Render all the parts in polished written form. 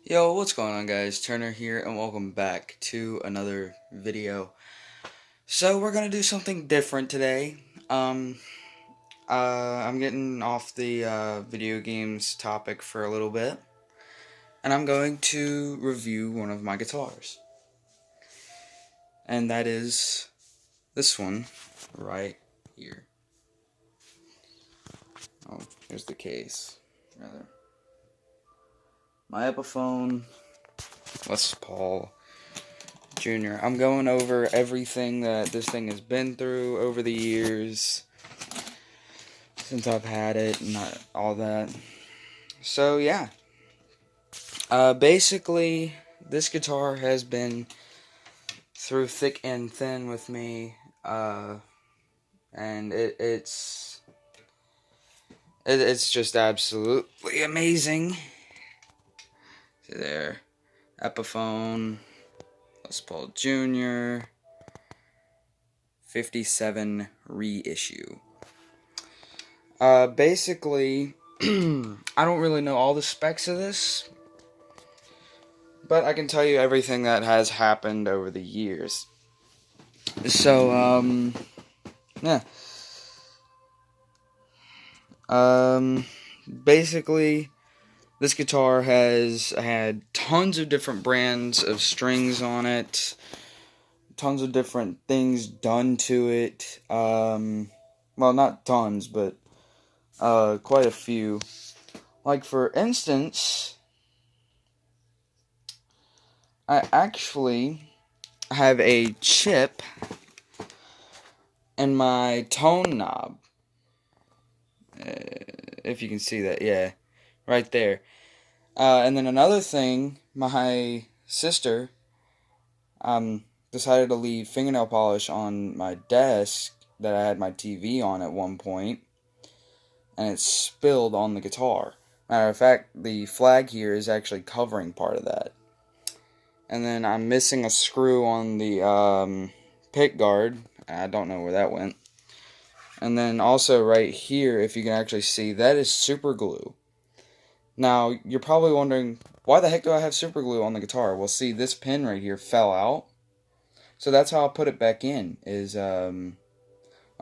Yo, what's going on, guys? Turner here, and welcome back to another video. So we're gonna do something different today. I'm getting off the video games topic for a little bit, and I'm going to review one of my guitars, and that is this one right here. Oh, here's the case, rather. My Epiphone Les Paul Jr. I'm going over everything that this thing has been through over the years since I've had it and all that. So yeah, basically this guitar has been through thick and thin with me, and it's just absolutely amazing. See there, Epiphone Les Paul Jr. 57 reissue. Basically, I don't really know all the specs of this, but I can tell you everything that has happened over the years. So, yeah. Basically, this guitar has had tons of different brands of strings on it, tons of different things done to it. Well, not tons, but quite a few. Like, for instance, I actually have a chip in my tone knob. If you can see that, yeah, right there. And then another thing, my sister decided to leave fingernail polish on my desk that I had my TV on at one point, and it spilled on the guitar. Matter of fact, the flag here is actually covering part of that. And then I'm missing a screw on the pick guard. I don't know where that went. And then also right here, if you can actually see, that is super glue. Now, you're probably wondering, why the heck do I have super glue on the guitar? Well, see, this pin right here fell out. So that's how I put it back in, is my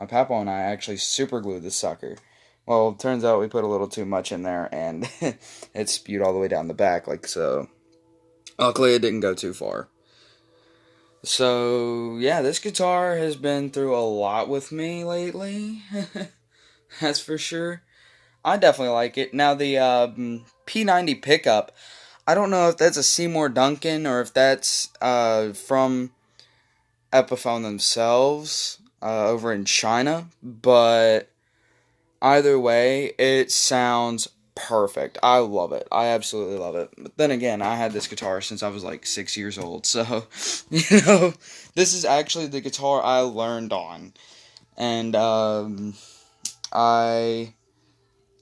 papa and I actually super glued this sucker. Well, it turns out we put a little too much in there, and it spewed all the way down the back, like so. Luckily, it didn't go too far. So, yeah, this guitar has been through a lot with me lately. That's for sure. I definitely like it. Now, the P90 pickup, I don't know if that's a Seymour Duncan or if that's from Epiphone themselves over in China, but either way, it sounds perfect. I love it. I absolutely love it. But then again, I had this guitar since I was like 6 years old, so this is actually the guitar I learned on, and I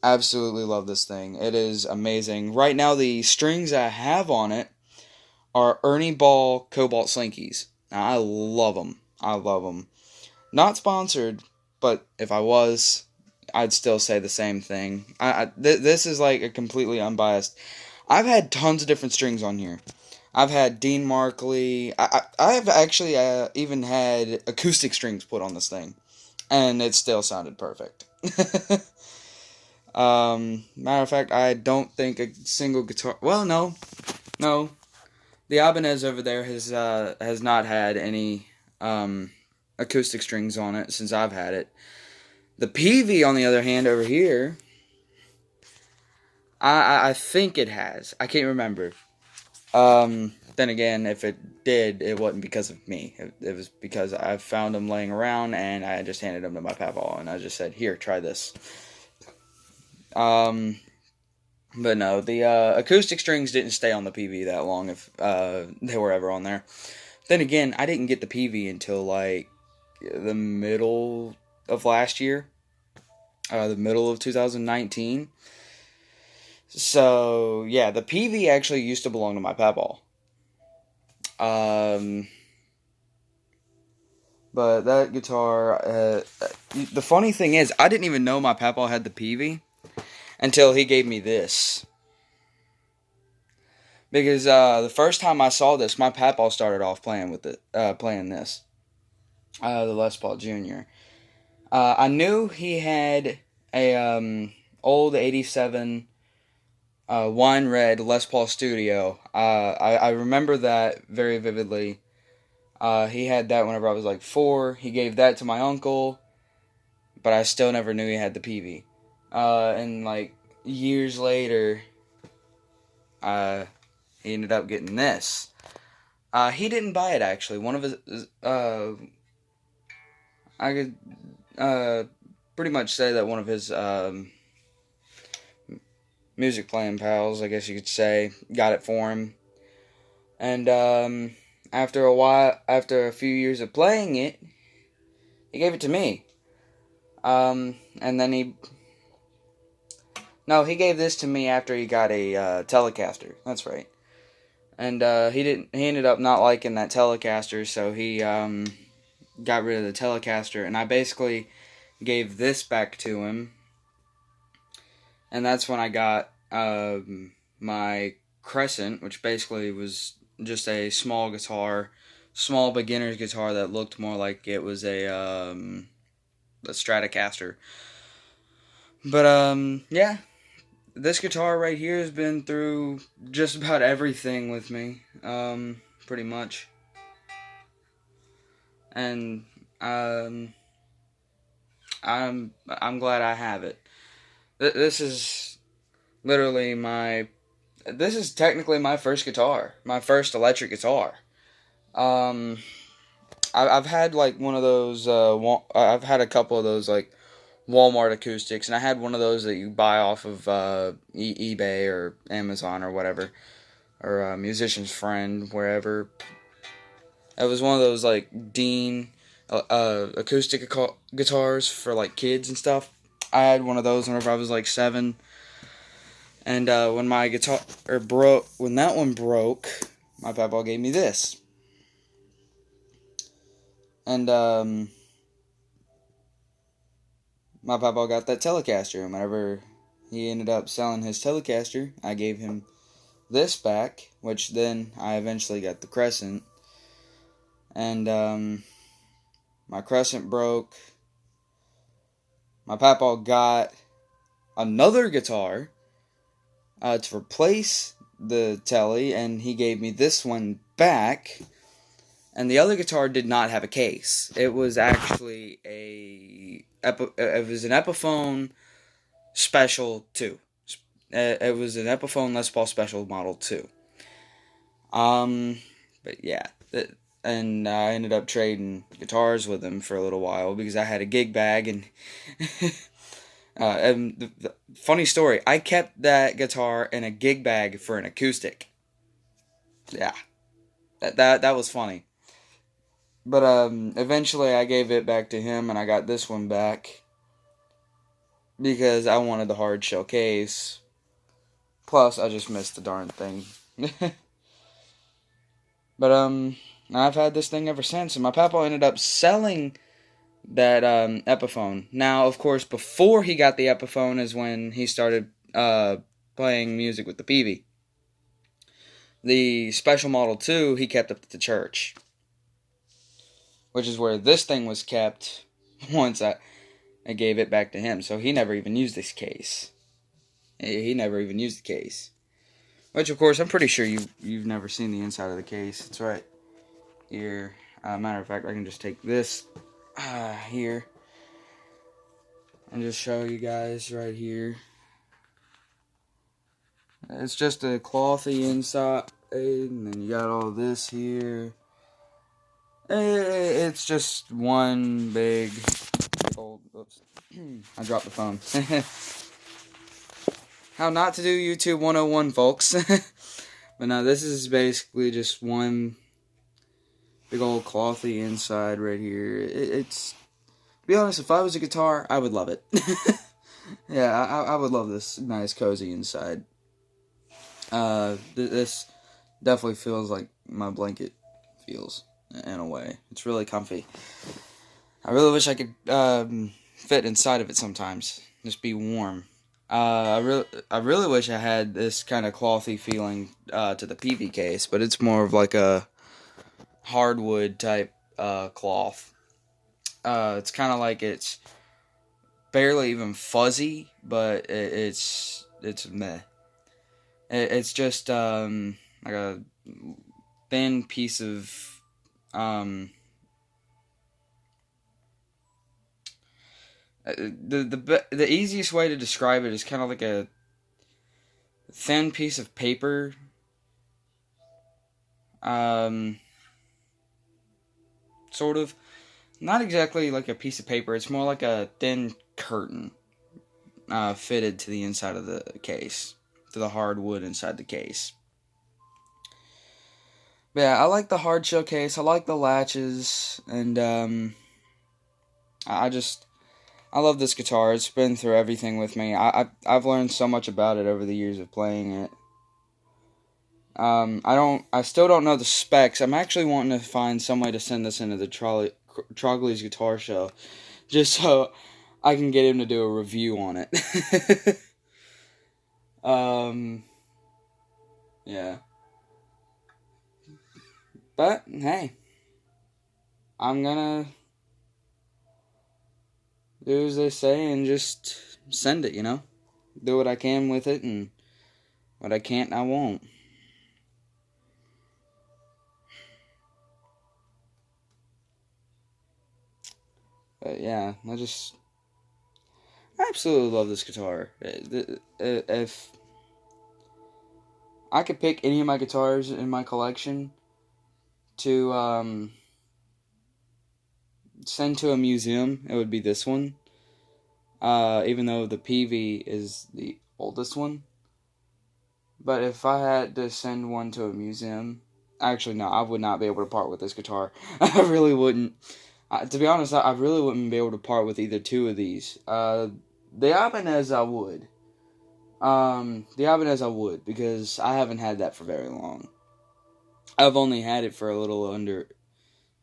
absolutely love this thing. It is amazing. Right now, the strings I have on it are Ernie Ball Cobalt Slinkies. Now, I love them. I love them. Not sponsored, but if I was, I'd still say the same thing. This is like a completely unbiased. I've had tons of different strings on here. I've had Dean Markley. I've actually even had acoustic strings put on this thing, and it still sounded perfect. Matter of fact, I don't think a single guitar. Well, no. The Ibanez over there has not had any acoustic strings on it since I've had it. The PV, on the other hand, over here, I think it has. I can't remember. Then again, if it did, it wasn't because of me. It was because I found them laying around, and I just handed them to my papa, and I just said, "Here, try this." But no, the acoustic strings didn't stay on the PV that long if they were ever on there. Then again, I didn't get the PV until like the middle of last year, the middle of 2019. So yeah, the PV actually used to belong to my papa. But that guitar, the funny thing is, I didn't even know my papa had the PV until he gave me this. Because the first time I saw this, my papaw started off playing with it, playing this, the Les Paul Jr. I knew he had a old '87 wine red Les Paul Studio. I remember that very vividly. He had that whenever I was like 4. He gave that to my uncle, but I still never knew he had the PV. And like years later, he ended up getting this. He didn't buy it actually. One of his, I could pretty much say that one of his music playing pals, I guess you could say, got it for him. And after a few years of playing it, he gave it to me. And then he gave this to me after he got a Telecaster. That's right. And he ended up not liking that Telecaster, so he got rid of the Telecaster, and I basically gave this back to him. And that's when I got my Crescent, which basically was just a small beginner's guitar that looked more like it was a Stratocaster. But yeah, this guitar right here has been through just about everything with me, pretty much. And I'm glad I have it. This is technically my first guitar, my first electric guitar. I've had like one of those. I've had a couple of those like Walmart acoustics, and I had one of those that you buy off of eBay or Amazon or whatever, or Musician's Friend, wherever. It was one of those like Dean acoustic guitars for like kids and stuff. I had one of those whenever I was like 7. And when my guitar when that one broke, my papa gave me this. And my papa got that Telecaster, and whenever he ended up selling his Telecaster, I gave him this back, which then I eventually got the Crescent. And my Crescent broke. My papa got another guitar to replace the Telly, and he gave me this one back. And the other guitar did not have a case. It was actually an Epiphone Special 2. It was an Epiphone Les Paul Special Model 2. But yeah, and I ended up trading guitars with him for a little while because I had a gig bag, and and the funny story, I kept that guitar in a gig bag for an acoustic. Yeah, that was funny. But eventually I gave it back to him, and I got this one back because I wanted the hard shell case. Plus, I just missed the darn thing. But I've had this thing ever since, and my papa ended up selling that Epiphone. Now, of course, before he got the Epiphone is when he started playing music with the PV. The Special Model 2 he kept up at the church, which is where this thing was kept once I gave it back to him. So he never even used this case. He never even used the case. Which, of course, I'm pretty sure you've never seen the inside of the case. It's right here. Matter of fact, I can just take this here and just show you guys right here. It's just a clothy inside, and then you got all this here. It's just one big old... Oops. I dropped the phone. How not to do YouTube 101, folks. But no, this is basically just one big old clothy inside right here. It's... To be honest, if I was a guitar, I would love it. Yeah, I would love this nice, cozy inside. This definitely feels like my blanket feels, in a way. It's really comfy. I really wish I could fit inside of it sometimes. Just be warm. I really wish I had this kind of clothy feeling to the PV case, but it's more of like a hardwood type cloth. It's kind of like it's barely even fuzzy, but it's meh. It's just like a thin piece of the easiest way to describe it is kind of like a thin piece of paper. Sort of. Not exactly like a piece of paper. It's more like a thin curtain fitted to the inside of the case, to the hardwood inside the case. But yeah, I like the hard shell case. I like the latches, and I just I love this guitar. It's been through everything with me. I've learned so much about it over the years of playing it. I still don't know the specs. I'm actually wanting to find some way to send this into the Trogley's Guitar Show, just so I can get him to do a review on it. Yeah. But, hey, I'm gonna do as they say and just send it, Do what I can with it, and what I can't, I won't. But, yeah, I absolutely love this guitar. If I could pick any of my guitars in my collection to send to a museum, it would be this one. Even though the PV is the oldest one. But if I had to send one to a museum, actually no, I would not be able to part with this guitar. I really wouldn't. To be honest, I really wouldn't be able to part with either two of these. The Ibanez I would. The Ibanez I would, because I haven't had that for very long. I've only had it for a little under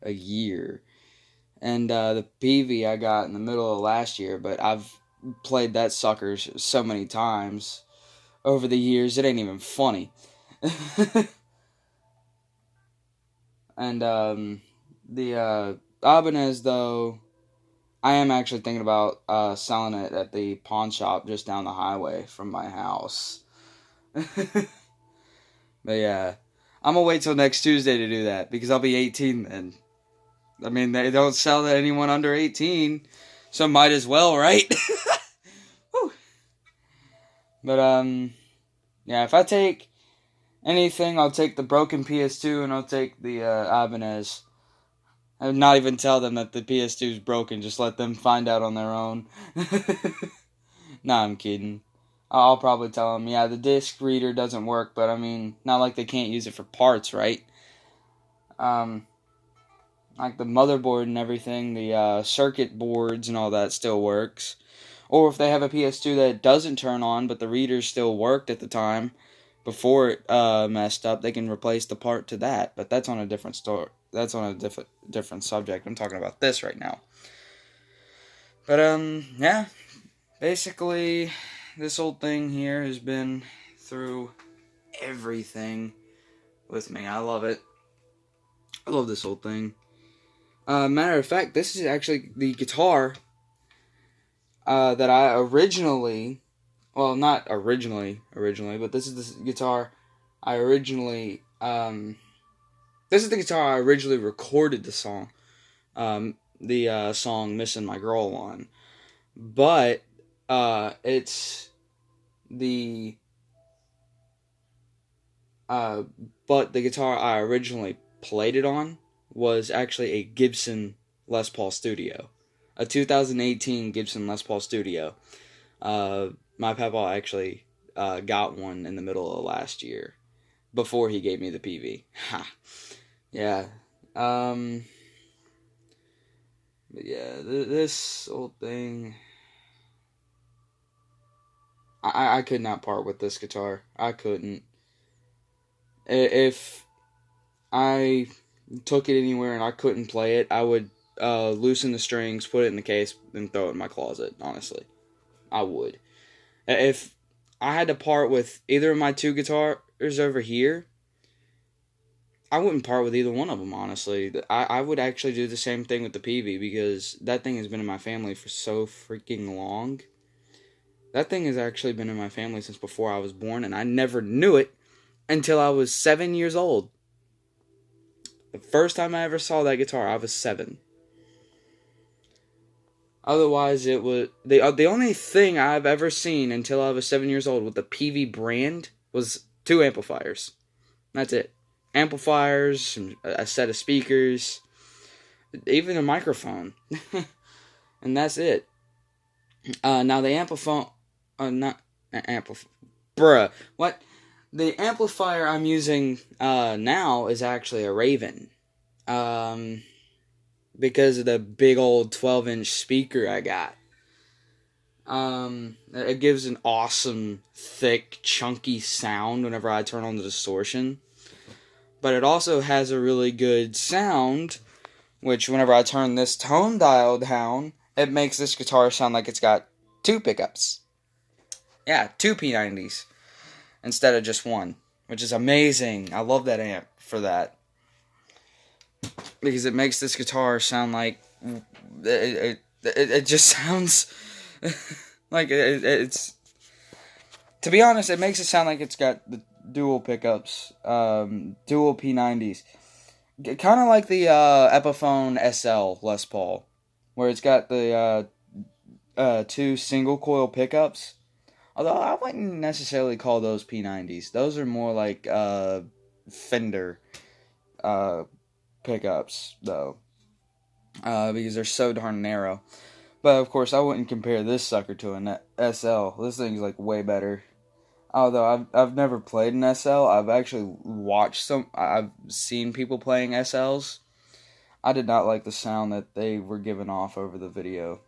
a year. And the PV I got in the middle of last year, but I've played that sucker so many times over the years, it ain't even funny. And the Ibanez, though, I am actually thinking about selling it at the pawn shop just down the highway from my house. But yeah, I'm gonna wait till next Tuesday to do that, because I'll be 18 then. I mean, they don't sell to anyone under 18, so might as well, right? But, yeah, if I take anything, I'll take the broken PS2 and I'll take the Ibanez. I would not even tell them that the PS2 is broken, just let them find out on their own. Nah, I'm kidding. I'll probably tell them, yeah, the disc reader doesn't work, but I mean, not like they can't use it for parts, right? Like the motherboard and everything, the circuit boards and all that still works. Or if they have a PS2 that doesn't turn on, but the reader still worked at the time before it messed up, they can replace the part to that. But that's on a different story. That's on a different subject. I'm talking about this right now. But yeah, basically, this old thing here has been through everything with me. I love it. I love this old thing. Matter of fact, this is actually the guitar that I originally, well, not originally, but this is the guitar I originally, this is the guitar I originally recorded the song, song Missing My Girl on, but, it's the, but the guitar I originally played it on was actually a Gibson Les Paul Studio. A 2018 Gibson Les Paul Studio. My papa actually got one in the middle of last year, before he gave me the PV. Ha. Yeah. But yeah, this old thing, I could not part with this guitar. I couldn't. If I took it anywhere and I couldn't play it, I would loosen the strings, put it in the case, and throw it in my closet, honestly. I would. If I had to part with either of my two guitars over here, I wouldn't part with either one of them, honestly. I would actually do the same thing with the PV, because that thing has been in my family for so freaking long. That thing has actually been in my family since before I was born, and I never knew it until I was 7 years old. The first time I ever saw that guitar, I was 7. Otherwise, it was the only thing I've ever seen until I was 7 years old with the PV brand was 2 amplifiers. That's it. Amplifiers, a set of speakers, even a microphone, and that's it. Now the ampliphone, not bruh. What? The amplifier I'm using now is actually a Raven. Because of the big old 12-inch speaker I got. It gives an awesome, thick, chunky sound whenever I turn on the distortion. But it also has a really good sound, which whenever I turn this tone dial down, it makes this guitar sound like it's got 2 pickups. Yeah, 2 P90s instead of just 1, which is amazing. I love that amp for that, because it makes this guitar sound like it just sounds like it's. To be honest, it makes it sound like it's got the dual pickups, dual P90s, kind of like the Epiphone SL Les Paul, where it's got the 2 single coil pickups. Although I wouldn't necessarily call those P90s. Those are more like Fender pickups, though, because they're so darn narrow. But of course, I wouldn't compare this sucker to an SL. This thing's like way better. Although I've never played an SL, I've actually watched some. I've seen people playing SLs. I did not like the sound that they were giving off over the video.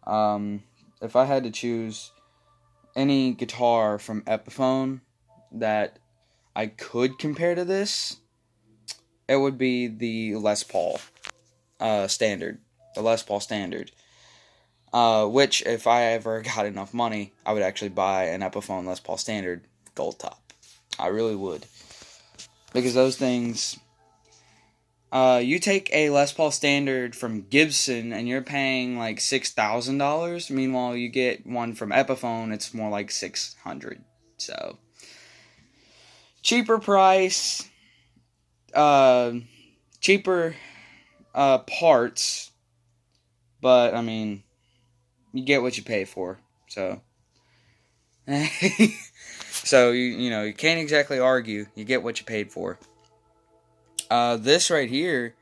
If I had to choose any guitar from Epiphone that I could compare to this, it would be the Les Paul Standard. The Les Paul Standard. Which, if I ever got enough money, I would actually buy an Epiphone Les Paul Standard gold top. I really would. Because those things... you take a Les Paul Standard from Gibson and you're paying like $6,000. Meanwhile, you get one from Epiphone, it's more like $600. So, cheaper price, cheaper parts, but I mean, you get what you pay for. So, so you can't exactly argue. You get what you paid for. This right here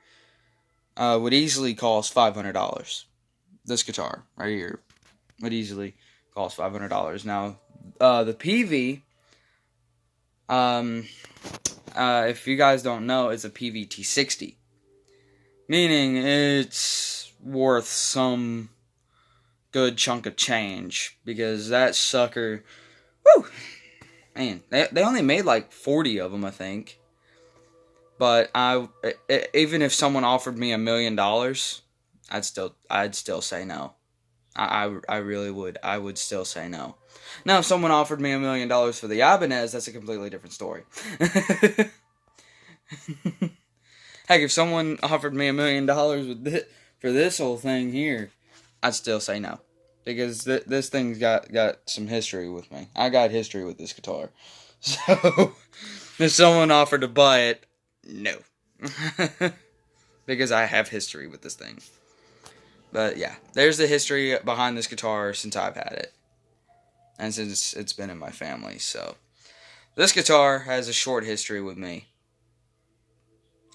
would easily cost $500. This guitar right here would easily cost $500. Now, the PV, if you guys don't know, is a PVT60, meaning it's worth some good chunk of change, because that sucker, woo, man, they only made like 40 of them, I think. But even if someone offered me $1 million, I'd still say no. I really would. I would still say no. Now, if someone offered me $1 million for the Ibanez, that's a completely different story. Heck, if someone offered me $1 million for this whole thing here, I'd still say no, because this thing's got some history with me. I got history with this guitar, so if someone offered to buy it, no, because I have history with this thing. But yeah, there's the history behind this guitar since I've had it, and since it's been in my family. So this guitar has a short history with me.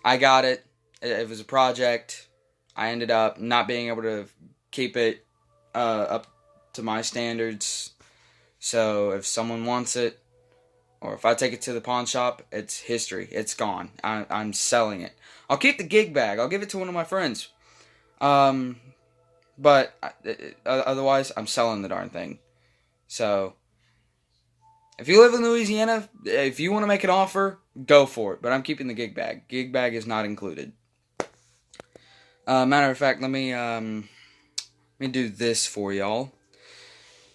I got it. It was a project. I ended up not being able to keep it up to my standards. So if someone wants it, or if I take it to the pawn shop, it's history. It's gone. I'm selling it. I'll keep the gig bag. I'll give it to one of my friends. But otherwise, I'm selling the darn thing. So, if you live in Louisiana, if you want to make an offer, go for it. But I'm keeping the gig bag. Gig bag is not included. Matter of fact, let me do this for y'all.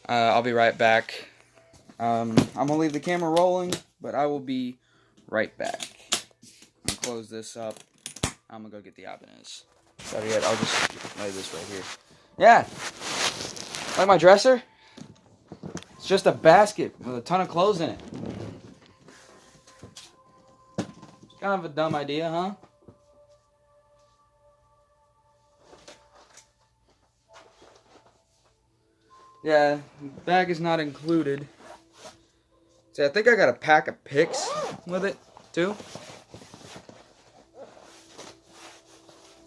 I'll be right back. I'm gonna leave the camera rolling, but I will be right back. I'll close this up. I'm gonna go get the Ibanez. Better yet, I'll just lay this right here. Yeah, like my dresser? It's just a basket with a ton of clothes in it. It's kind of a dumb idea, huh? Yeah, bag is not included. See, I think I got a pack of picks with it, too.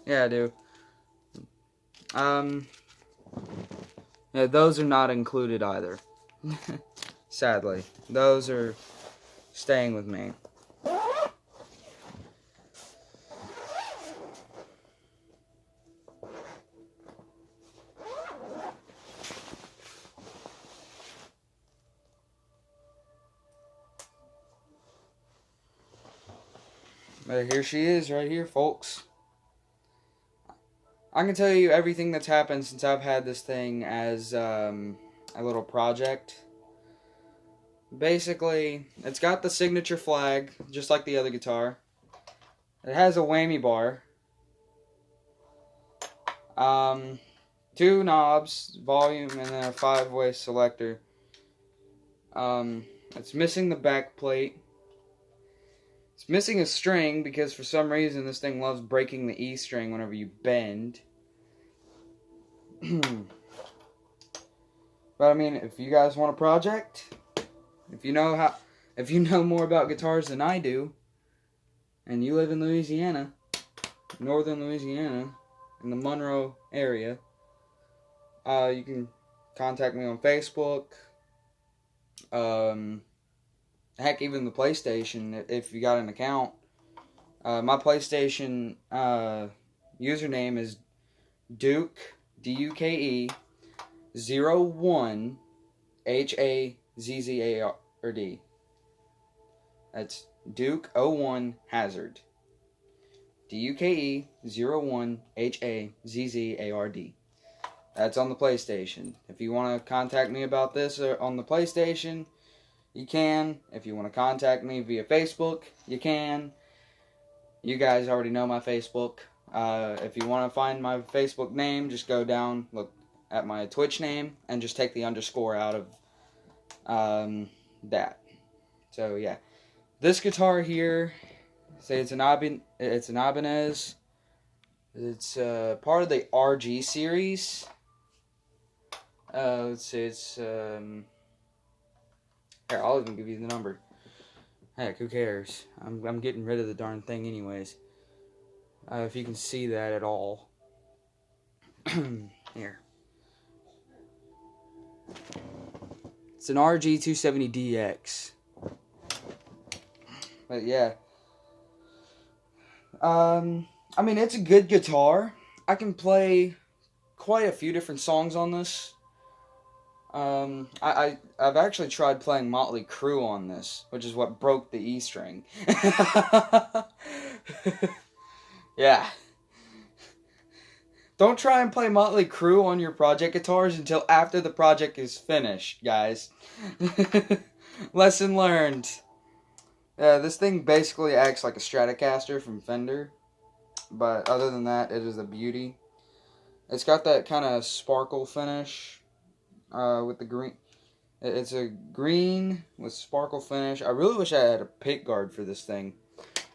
Yeah, I do. Yeah, those are not included either. Sadly. Those are staying with me. But here she is, right here, folks. I can tell you everything that's happened since I've had this thing as a little project. Basically, it's got the signature flag, just like the other guitar. It has a whammy bar. 2 knobs, volume, and then a 5-way selector. It's missing the back plate. It's missing a string because for some reason this thing loves breaking the E string whenever you bend. But I mean, if you guys want a project, if you know more about guitars than I do, and you live in Louisiana, northern Louisiana, in the Monroe area, you can contact me on Facebook. Heck, even the PlayStation, if you got an account. My PlayStation username is Duke, D-U-K-E, 01, H-A-Z-Z-A-R-D. That's Duke01 Hazard. D-U-K-E, 01, H-A-Z-Z-A-R-D. That's on the PlayStation. If you want to contact me about this on the PlayStation, you can. If you want to contact me via Facebook, you can. You guys already know my Facebook. If you want to find my Facebook name, just go down, look at my Twitch name, and just take the underscore out of that. So yeah, this guitar here, say it's an Ibanez. It's part of the RG series. Let's see, it's here, I'll even give you the number. Heck, who cares? I'm getting rid of the darn thing anyways. If you can see that at all. Here. It's an RG270DX. But yeah. I mean, it's a good guitar. I can play quite a few different songs on this. I've actually tried playing Motley Crue on this, which is what broke the E string. Yeah. Don't try and play Motley Crue on your project guitars until after the project is finished, guys. Lesson learned. Yeah, this thing basically acts like a Stratocaster from Fender, but other than that, it is a beauty. It's got that kind of sparkle finish. With the green, it's a green with sparkle finish. I really wish I had a pick guard for this thing,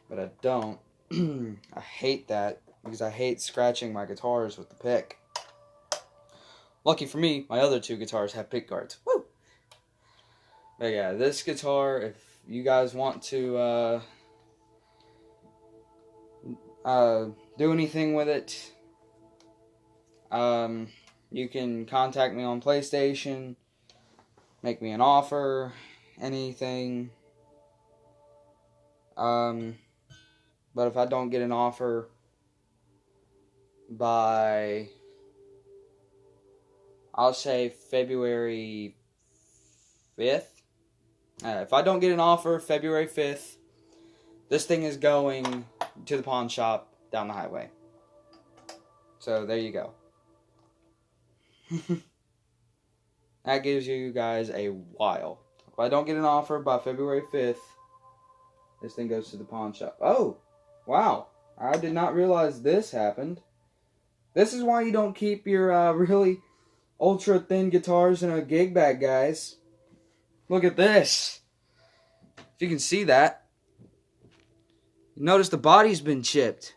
but I don't. I hate that because I hate scratching my guitars with the pick. Lucky for me, my other 2 guitars have pick guards. Woo! But yeah, this guitar, if you guys want to do anything with it, you can contact me on PlayStation, make me an offer, anything. But if I don't get an offer by, I'll say February 5th. If I don't get an offer February 5th, this thing is going to the pawn shop down the highway. So there you go. That gives you guys a while. If I don't get an offer by February 5th, this thing goes to the pawn shop. Oh, wow. I did not realize this happened. This is why you don't keep your really ultra thin guitars in a gig bag, guys. Look at this. If you can see that. Notice the body's been chipped.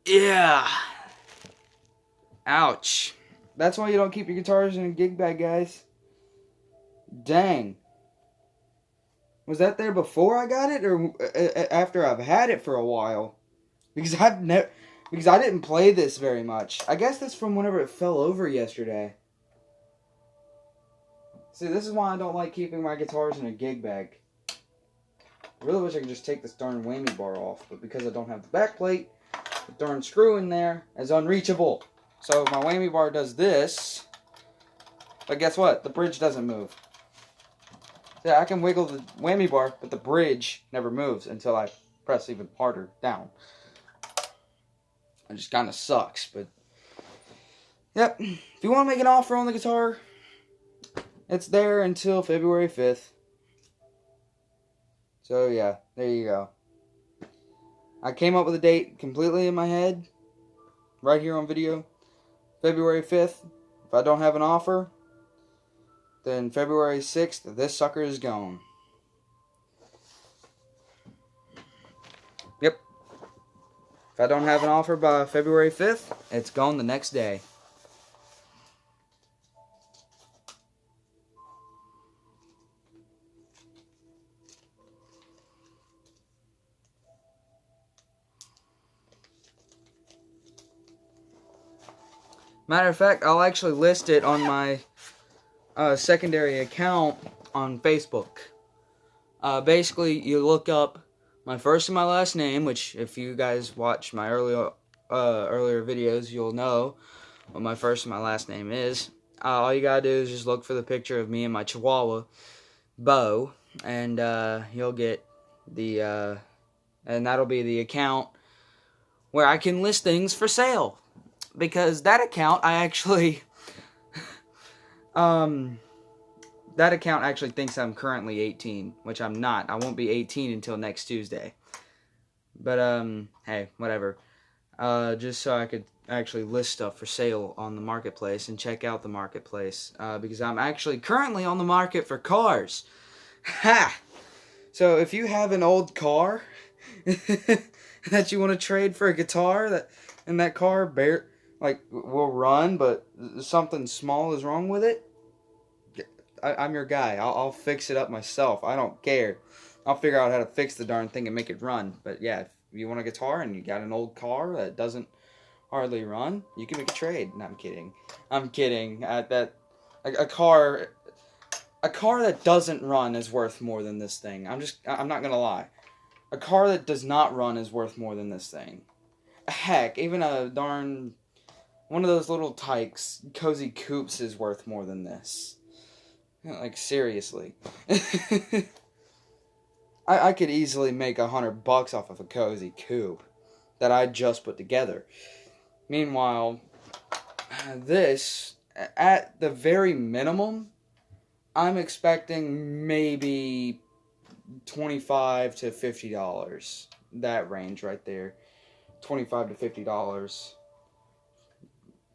Yeah. Ouch. That's why you don't keep your guitars in a gig bag, guys. Dang. Was that there before I got it, or after I've had it for a while? Because I didn't play this very much. I guess that's from whenever it fell over yesterday. See, this is why I don't like keeping my guitars in a gig bag. I really wish I could just take this darn whammy bar off, but because I don't have the back plate, the darn screw in there is unreachable. So my whammy bar does this, but guess what? The bridge doesn't move. Yeah, I can wiggle the whammy bar, but the bridge never moves until I press even harder down. It just kind of sucks, but yep. If you want to make an offer on the guitar, it's there until February 5th. So yeah, there you go. I came up with a date completely in my head, right here on video. February 5th. If I don't have an offer, then February 6th, this sucker is gone. Yep. If I don't have an offer by February 5th, it's gone the next day. Matter of fact, I'll actually list it on my secondary account on Facebook. Basically, you look up my first and my last name, which if you guys watch my earlier videos, you'll know what my first and my last name is. All you gotta do is just look for the picture of me and my Chihuahua, Bo, and you'll get the, and that'll be the account where I can list things for sale. Because that account, I actually, that account actually thinks I'm currently 18, which I'm not. I won't be 18 until next Tuesday. But, hey, whatever. Just so I could actually list stuff for sale on the marketplace and check out the marketplace. Because I'm actually currently on the market for cars. Ha! So if you have an old car that you want to trade for a guitar, and that car will run, but something small is wrong with it, I'm your guy. I'll fix it up myself. I don't care. I'll figure out how to fix the darn thing and make it run. But yeah, if you want a guitar and you got an old car that doesn't hardly run, you can make a trade. No, I'm kidding. I'm kidding. A car that doesn't run is worth more than this thing. I'm not gonna lie. A car that does not run is worth more than this thing. Heck, even a darn one of those little Tykes cozy coupes is worth more than this. Like, seriously. I could easily make $100 off of a cozy coupe that I just put together. Meanwhile, this, at the very minimum, I'm expecting maybe $25 to $50. That range right there. $25 to $50.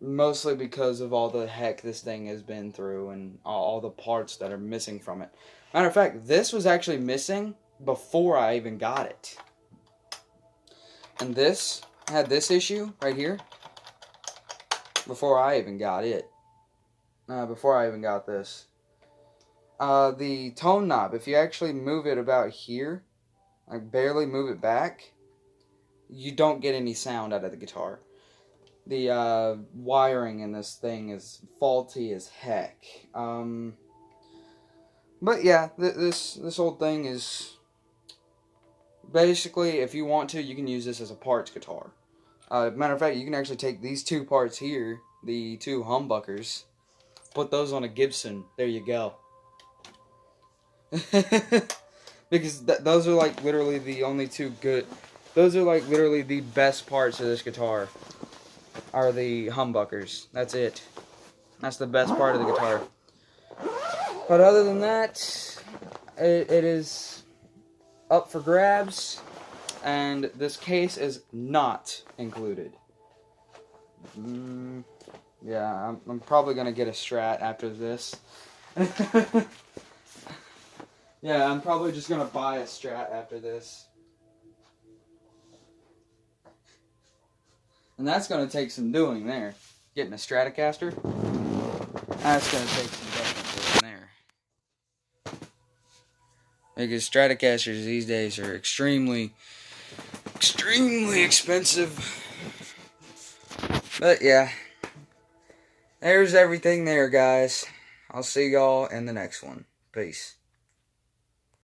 Mostly because of all the heck this thing has been through and all the parts that are missing from it. Matter of fact, this was actually missing before I even got it. And this had this issue right here before I even got it. Before I even got this. The tone knob, if you actually move it about here, like barely move it back, you don't get any sound out of the guitar. The wiring in this thing is faulty as heck. But yeah, this old thing is basically, if you want to, you can use this as a parts guitar. Matter of fact, you can actually take these two parts here, the two humbuckers, put those on a Gibson. There you go. Because those are like literally the only two good. Those are like literally the best parts of this guitar. Are the humbuckers. That's it. That's the best part of the guitar. But other than that, it is up for grabs, and this case is not included. Yeah, I'm probably gonna get a Strat after this. Yeah, I'm probably just gonna buy a Strat after this. And that's gonna take some doing there. Getting a Stratocaster, that's gonna take some definite doing there. Because Stratocasters these days are extremely expensive. But yeah, there's everything there, guys. I'll see y'all in the next one. Peace.